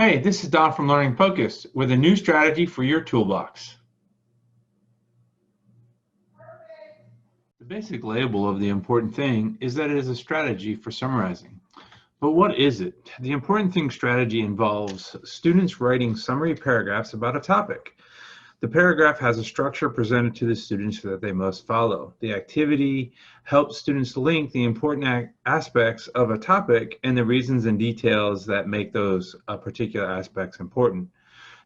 Hey, this is Don from Learning Focus with a new strategy for your toolbox. The basic label of the important thing is that it is a strategy for summarizing. But what is it? The important thing strategy involves students writing summary paragraphs about a topic. The paragraph has a structure presented to the students that they must follow. The activity helps students link the important aspects of a topic and the reasons and details that make those particular aspects important.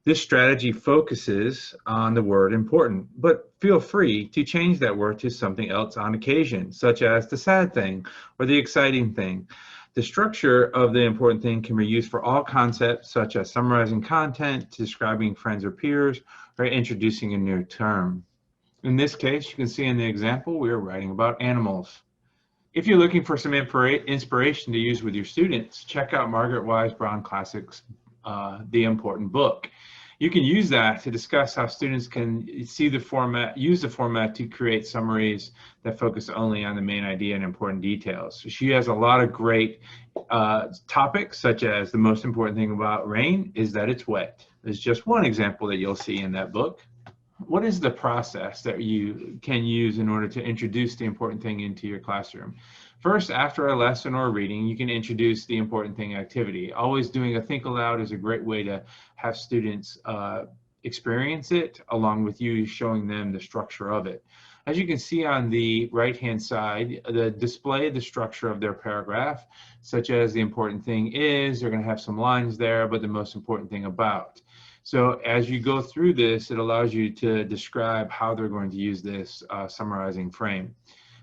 This strategy focuses on the word important, but feel free to change that word to something else on occasion, such as the sad thing or the exciting thing. The structure of the important thing can be used for all concepts, such as summarizing content, describing friends or peers, or introducing a new term. In this case, you can see in the example, we are writing about animals. If you're looking for some inspiration to use with your students, check out Margaret Wise Brown Classics' The Important Book. You can use that to discuss how students can use the format to create summaries that focus only on the main idea and important details. She has a lot of great topics, such as the most important thing about rain is that it's wet. There's just one example that you'll see in that book. What is the process that you can use in order to introduce the important thing into your classroom? First, after a lesson or a reading, you can introduce the important thing activity. Always doing a think aloud is a great way to have students experience it, along with you showing them the structure of it. As you can see on the right-hand side, display the structure of their paragraph, such as the important thing is, they're going to have some lines there, but the most important thing about. So as you go through this, it allows you to describe how they're going to use this summarizing frame.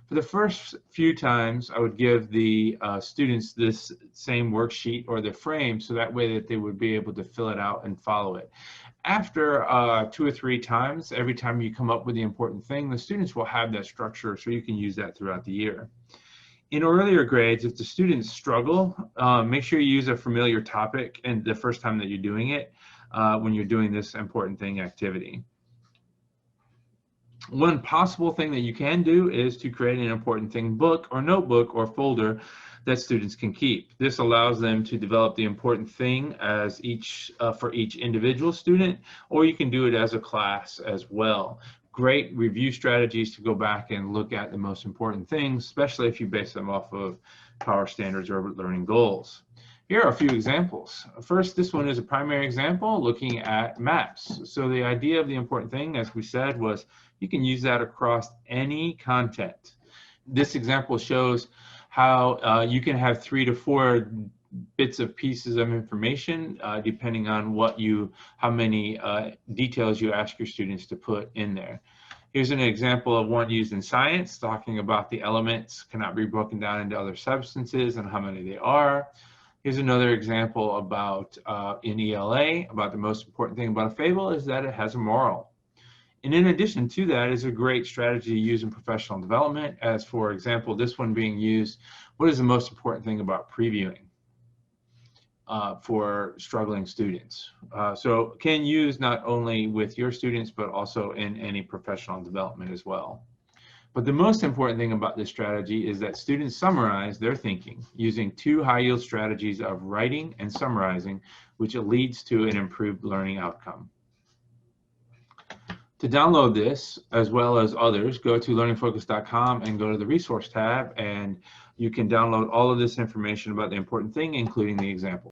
For the first few times, I would give the students this same worksheet or the frame, so that way that they would be able to fill it out and follow it. After 2 or 3 times, every time you come up with the important thing, the students will have that structure, so you can use that throughout the year. In earlier grades, if the students struggle, make sure you use a familiar topic and the first time that you're doing it, when you're doing this important thing activity. One possible thing that you can do is to create an important thing book or notebook or folder that students can keep. This allows them to develop the important thing as for each individual student, or you can do it as a class as well. Great review strategies to go back and look at the most important things, especially if you base them off of Power Standards or learning goals. Here are a few examples. First, this one is a primary example looking at maps. So the idea of the important thing, as we said, was you can use that across any content. This example shows how you can have 3 to 4 bits of pieces of information depending on how many details you ask your students to put in there. Here's an example of one used in science, talking about the elements cannot be broken down into other substances and how many they are. Here's another example about in ELA, about the most important thing about a fable is that it has a moral. And in addition to that is a great strategy to use in professional development, as for example, this one being used, what is the most important thing about previewing for struggling students? So can use not only with your students, but also in any professional development as well. But the most important thing about this strategy is that students summarize their thinking using 2 high-yield strategies of writing and summarizing, which leads to an improved learning outcome. To download this, as well as others, go to learningfocus.com and go to the resource tab, and you can download all of this information about the important thing, including the example.